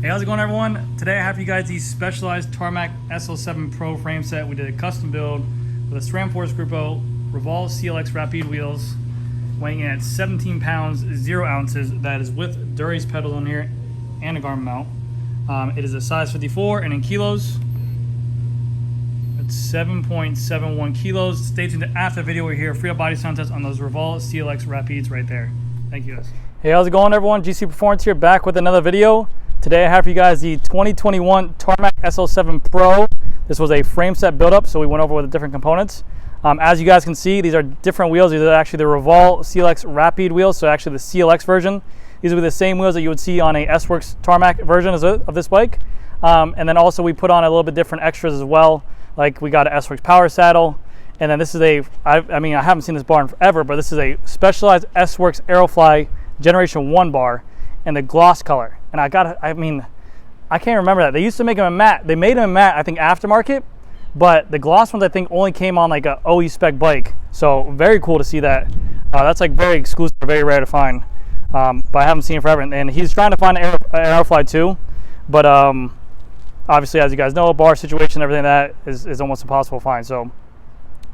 Hey, how's it going, everyone? Today I have for you guys the specialized TARMAC SL7 Pro frame set. We did a custom build with a SRAM Force Grupo ROVAL CLX RAPIDE wheels, weighing in at 17 pounds, 0 ounces. That is with Durace pedals on here and a Garmin mount. It is a size 54, and in kilos, it's 7.71 kilos. Stay tuned after the video. We're here, free up body sound test on those ROVAL CLX RAPIDEs right there. Thank you, guys. Hey, how's it going, everyone? GC Performance here, back with another video. Today I have for you guys the 2021 TARMAC SL7 Pro. This was a frame set build-up, so we went over with the different components. As you guys can see, these are different wheels. These are actually the ROVAL CLX RAPIDE wheels, so actually the CLX version. These will be the same wheels that you would see on a S-Works TARMAC version of this bike. And then also we put on a little bit different extras as well, like we got an S-Works power saddle. And then this is I haven't seen this bar in forever, but this is a specialized S-Works AEROFLY Generation 1 bar in the gloss color. And I can't remember that. They used to make them in matte. They made them in matte, I think, aftermarket, but the gloss ones, I think, only came on like a OE spec bike. So very cool to see that. That's like very exclusive, very rare to find. But I haven't seen it forever. And he's trying to find an AEROFLY too, but obviously, as you guys know, bar situation, everything like that is almost impossible to find. So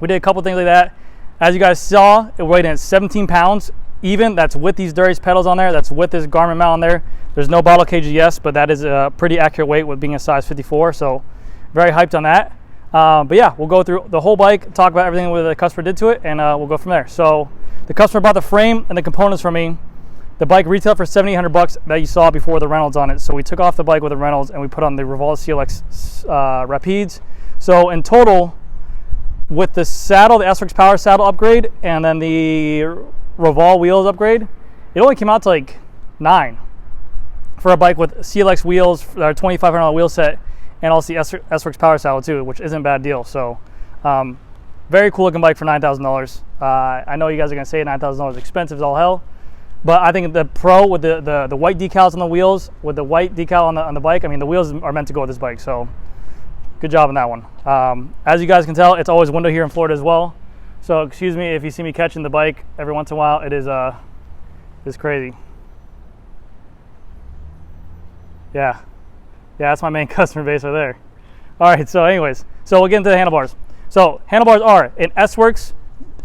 we did a couple things like that. As you guys saw, it weighed in at 17 pounds. Even, that's with these Durace pedals on there, that's with this Garmin mount on there. There's no bottle cages, yes, but that is a pretty accurate weight with being a size 54, so very hyped on that. But yeah, we'll go through the whole bike, talk about everything that the customer did to it, and we'll go from there. So the customer bought the frame and the components from me. The bike retailed for $7,800 that you saw before the Reynolds on it. So we took off the bike with the Reynolds and we put on the ROVAL CLX Rapides. So in total, with the saddle, the S-Works power saddle upgrade, and then the ROVAL wheels upgrade, it only came out to like $9 for a bike with CLX wheels, our $2,500 wheel set, and also the S-Works power saddle too, which isn't a bad deal. So very cool looking bike for $9,000. I know you guys are gonna say $9,000 expensive as all hell, but I think the Pro with the white decals on the wheels, with the white decal on the bike, I mean, the wheels are meant to go with this bike, so good job on that one. As you guys can tell, it's always winter here in Florida as well. So excuse me if you see me catching the bike every once in a while. It is it's crazy. Yeah, that's my main customer base right there. All right, so anyways, so we'll get into the handlebars. So handlebars are an S-Works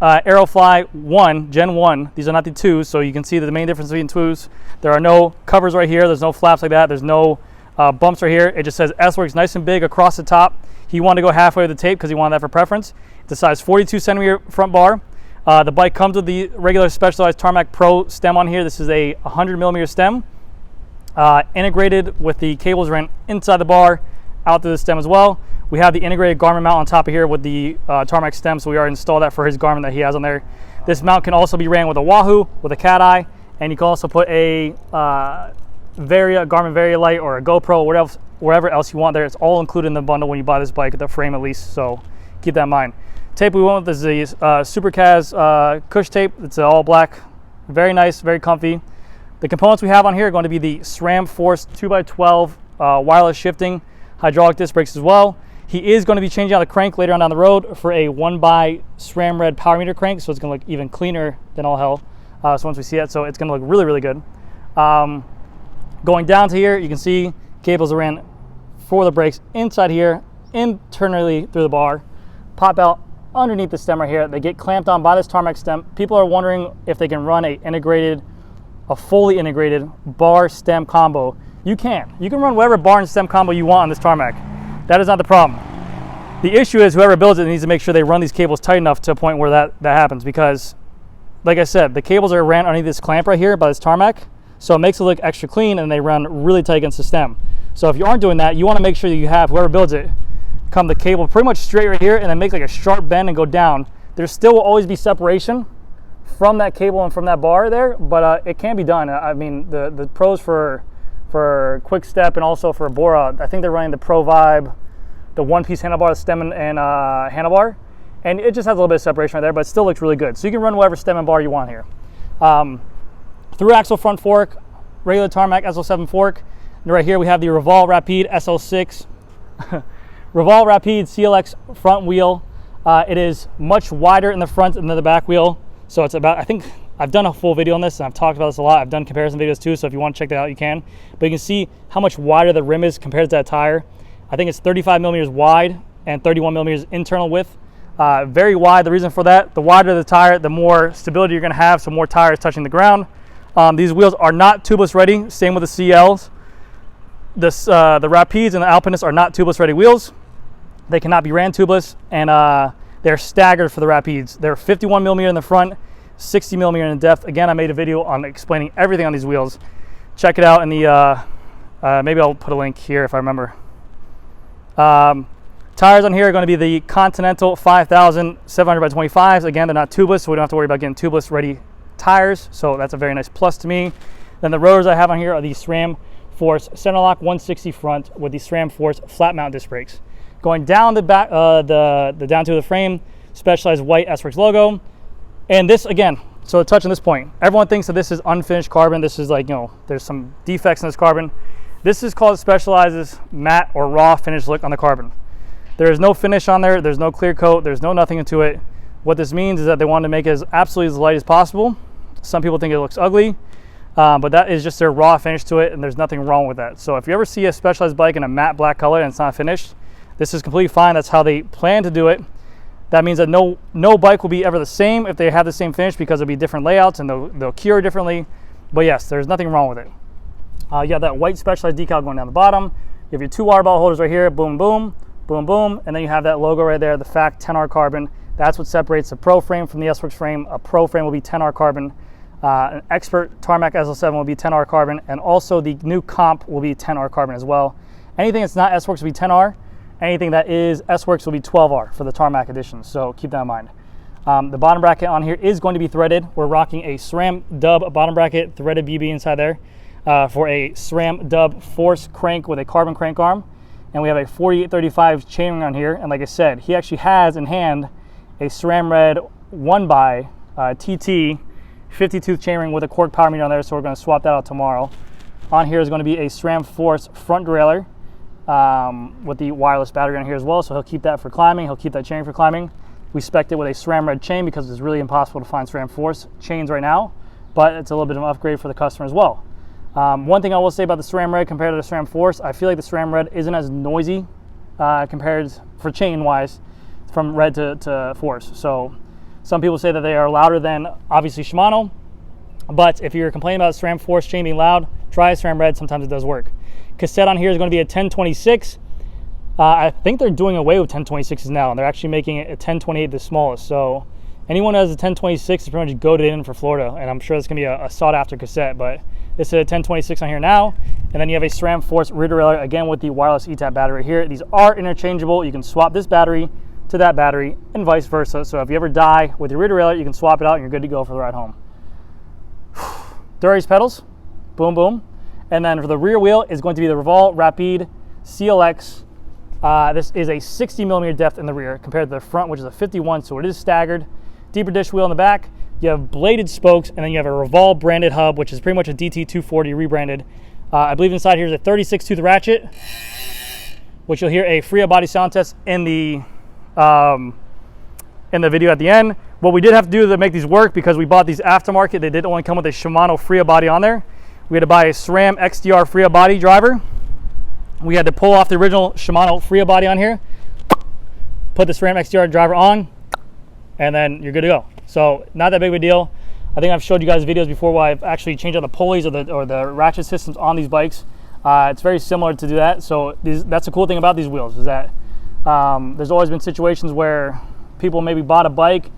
AEROFLY 1, Gen 1. These are not the 2s, so you can see the main difference between 2s. There are no covers right here. There's no flaps like that. There's no bumps right here. It just says S-Works nice and big across the top. He wanted to go halfway with the tape because he wanted that for preference. It's a size 42 centimeter front bar. The bike comes with the regular specialized TARMAC Pro stem on here. This is a 100 millimeter stem, integrated with the cables ran inside the bar, out through the stem as well. We have the integrated Garmin mount on top of here with the TARMAC stem, so we already installed that for his Garmin that he has on there. This mount can also be ran with a Wahoo, with a Cat Eye, and you can also put a Garmin Varia Lite or a GoPro, wherever else you want there. It's all included in the bundle when you buy this bike, the frame at least, so keep that in mind. Tape we went with is the Supercaz Cush tape. It's all black, very nice, very comfy. The components we have on here are going to be the SRAM Force 2x12 wireless shifting hydraulic disc brakes as well. He is going to be changing out the crank later on down the road for a 1x SRAM Red power meter crank, so it's going to look even cleaner than all hell. So once we see it, so it's going to look really, really good. Going down to here, you can see cables are ran for the brakes inside here, internally through the bar, pop out underneath the stem right here. They get clamped on by this TARMAC stem. People are wondering if they can run a fully integrated bar stem combo. You can run whatever bar and stem combo you want on this TARMAC. That is not the problem. The issue is whoever builds it needs to make sure they run these cables tight enough to a point where that happens, because like I said, the cables are ran underneath this clamp right here by this TARMAC, so it makes it look extra clean, and they run really tight against the stem. So if you aren't doing that, you want to make sure that you have whoever builds it come the cable pretty much straight right here and then make like a sharp bend and go down. There still will always be separation from that cable and from that bar there, but it can be done. I mean, the pros for Quick Step and also for Bora, I think they're running the Pro Vibe, the one-piece handlebar, the stem and handlebar, and it just has a little bit of separation right there, but it still looks really good. So you can run whatever stem and bar you want here. Through axle front fork, regular TARMAC SL7 fork. And right here we have the ROVAL RAPIDE SL6. ROVAL RAPIDE CLX front wheel. It is much wider in the front than the back wheel. So it's about, I think I've done a full video on this, and I've talked about this a lot. I've done comparison videos too, so if you want to check that out, you can. But you can see how much wider the rim is compared to that tire. I think it's 35 millimeters wide and 31 millimeters internal width. Very wide. The reason for that, the wider the tire, the more stability you're going to have, so more tires touching the ground. These wheels are not tubeless ready. Same with the CLs. The Rapides and the Alpinists are not tubeless ready wheels. They cannot be ran tubeless, and they're staggered for the Rapides. They're 51 millimeter in the front, 60 millimeter in depth. Again, I made a video on explaining everything on these wheels. Check it out in the, maybe I'll put a link here if I remember. Tires on here are going to be the Continental 5700 by 25s. Again, they're not tubeless, so we don't have to worry about getting tubeless ready tires. So that's a very nice plus to me. Then the rotors I have on here are the SRAM Force Centerlock 160 front with the SRAM Force flat mount disc brakes. Going down the back, the down to the frame, specialized white S-Works logo. And this, again, so to touch on this point, everyone thinks that this is unfinished carbon. This is like, you know, there's some defects in this carbon. This is called Specialized's matte or raw finish look on the carbon. There is no finish on there. There's no clear coat. There's no nothing into it. What this means is that they want to make it as absolutely as light as possible. Some people think it looks ugly, but that is just their raw finish to it, and there's nothing wrong with that. So if you ever see a Specialized bike in a matte black color and it's not finished, this is completely fine. That's how they plan to do it. That means that no bike will be ever the same if they have the same finish, because it'll be different layouts and they'll cure differently. But yes, there's nothing wrong with it. You have that white Specialized decal going down the bottom. You have your two water bottle holders right here, boom, boom, boom, boom. And then you have that logo right there, the FACT 10R carbon. That's what separates a Pro frame from the S-Works frame. A Pro frame will be 10R carbon. An Expert TARMAC SL7 will be 10R carbon. And also the new Comp will be 10R carbon as well. Anything that's not S-Works will be 10R. Anything that is S-Works will be 12R for the Tarmac edition, so keep that in mind. The bottom bracket on here is going to be threaded. We're rocking a SRAM Dub bottom bracket, threaded BB inside there, for a SRAM Dub Force crank with a carbon crank arm. And we have a 4835 chainring on here. And like I said, he actually has in hand a SRAM Red 1x TT 50-tooth chainring with a cork power meter on there, so we're going to swap that out tomorrow. On here is going to be a SRAM Force front derailleur. With the wireless battery on here as well, so he'll keep that for climbing. He'll keep that chain for climbing. We spec'd it with a SRAM Red chain because it's really impossible to find SRAM Force chains right now, but it's a little bit of an upgrade for the customer as well. One thing I will say about the SRAM Red compared to the SRAM Force, I feel like the SRAM Red isn't as noisy compared for chain wise from Red to Force. So some people say that they are louder than obviously Shimano, but if you're complaining about SRAM Force chain being loud, try a SRAM Red. Sometimes it does work. Cassette on here is going to be a 1026. I think they're doing away with 1026s now, and they're actually making it a 1028, the smallest. So anyone who has a 1026 is pretty much goaded in for Florida, and I'm sure it's going to be a sought-after cassette. But this is a 1026 on here now, and then you have a SRAM Force rear derailleur, again with the wireless ETAP battery here. These are interchangeable. You can swap this battery to that battery, and vice versa. So if you ever die with your rear derailleur, you can swap it out, and you're good to go for the ride home. Dura-Ace pedals, boom, boom. And then for the rear wheel is going to be the ROVAL Rapide CLX. This is a 60 millimeter depth in the rear compared to the front, which is a 51, so it is staggered. Deeper dish wheel in the back. You have bladed spokes, and then you have a ROVAL branded hub, which is pretty much a DT240 rebranded. I believe inside here is a 36 tooth ratchet, which you'll hear a freehub body sound test in the video at the end. What we did have to do to make these work, because we bought these aftermarket, they did only come with a Shimano freehub body on there. We had to buy a SRAM XDR freehub body driver. We had to pull off the original Shimano freehub body on here, put the SRAM XDR driver on, and then you're good to go. So not that big of a deal. I think I've showed you guys videos before where I've actually changed out the pulleys or the ratchet systems on these bikes. It's very similar to do that. So that's the cool thing about these wheels, is that there's always been situations where people maybe bought a bike,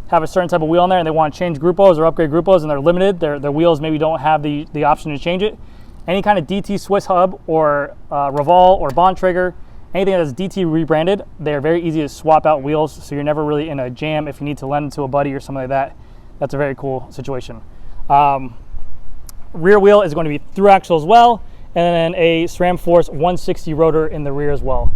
have a certain type of wheel on there, and they want to change Gruppos or upgrade Gruppos, and they're limited. Their wheels maybe don't have the option to change it. Any kind of DT Swiss hub or ROVAL or Bontrager, anything that's DT rebranded, they're very easy to swap out wheels, so you're never really in a jam if you need to lend it to a buddy or something like that. That's a very cool situation. Rear wheel is going to be through axle as well, and then a SRAM Force 160 rotor in the rear as well.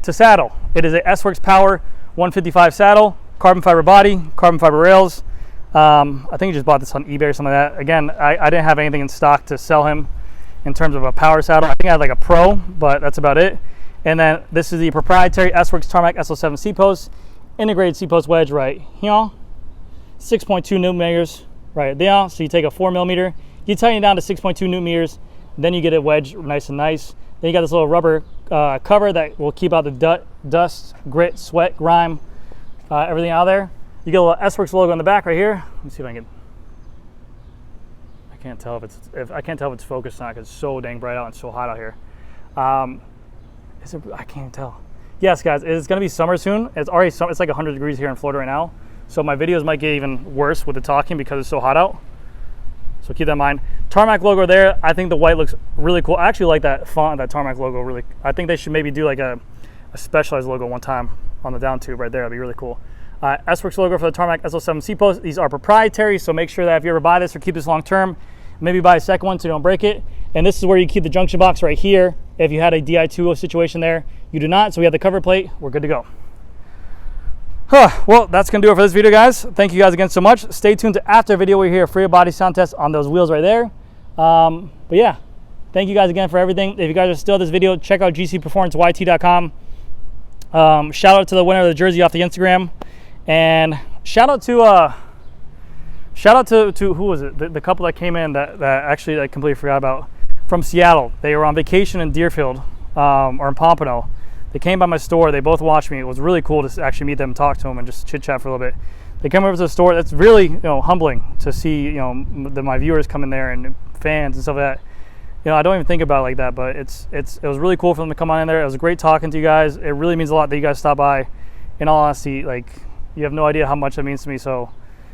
To saddle, it is a S-Works Power 155 saddle. Carbon fiber body, carbon fiber rails. I think he just bought this on eBay or something like that. Again, I didn't have anything in stock to sell him in terms of a power saddle. I think I had like a Pro, but that's about it. And then this is the proprietary S-Works Tarmac SL7 seat post, integrated seat post wedge right here. 6.2 newton meters right there. So you take a 4 millimeter, you tighten it down to 6.2 newton meters, then you get it wedged nice and nice. Then you got this little rubber cover that will keep out the dust, grit, sweat, grime, everything out of there. You get a little S-Works logo on the back right here. Let me see if I can. I can't tell if it's focused or not because it's so dang bright out and so hot out here. I can't even tell. Yes, guys, it's gonna be summer soon. It's already summer. It's like 100 degrees here in Florida right now. So my videos might get even worse with the talking because it's so hot out. So keep that in mind. Tarmac logo there. I think the white looks really cool. I actually like that font, that Tarmac logo. Really, I think they should maybe do like a specialized logo one time on the down tube right there. That'd be really cool. S-Works logo for the Tarmac SL7 seatpost. These are proprietary, so make sure that if you ever buy this or keep this long term, maybe buy a second one so you don't break it. And this is where you keep the junction box right here. If you had a Di2 situation there, you do not. So we have the cover plate. We're good to go. Well, that's gonna do it for this video, guys. Thank you guys again so much. Stay tuned to after video. We hear a free body sound test on those wheels right there. But yeah, thank you guys again for everything. If you guys are still at this video, check out gcperformanceyt.com. Shout out to the winner of the jersey off the Instagram, and shout out to who was it? The couple that came in that actually I completely forgot about, from Seattle. They were on vacation in Deerfield or in Pompano. They came by my store. They both watched me. It was really cool to actually meet them, talk to them, and just chit chat for a little bit. They come over to the store. That's really humbling to see my viewers come in there and fans and stuff like that. I don't even think about it like that, but it was really cool for them to come on in there. It was great talking to you guys. It really means a lot that you guys stopped by. In all honesty, like, you have no idea how much that means to me. So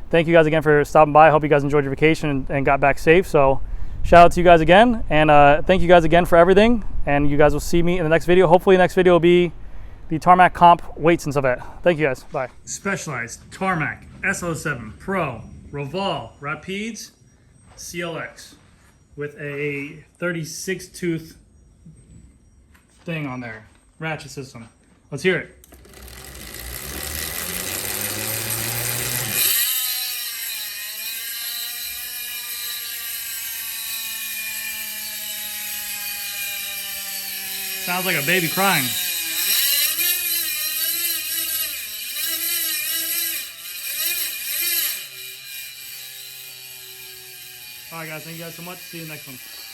thank you guys again for stopping by. I hope you guys enjoyed your vacation and got back safe. So shout out to you guys again, and thank you guys again for everything. And you guys will see me in the next video. Hopefully the next video will be the Tarmac comp weights and stuff like that. Thank you guys. Bye. Specialized Tarmac SL7 Pro ROVAL Rapides CLX with a 36 tooth thing on there. Ratchet system. Let's hear it. Sounds like a baby crying. All right, guys. Thank you guys so much. See you next one.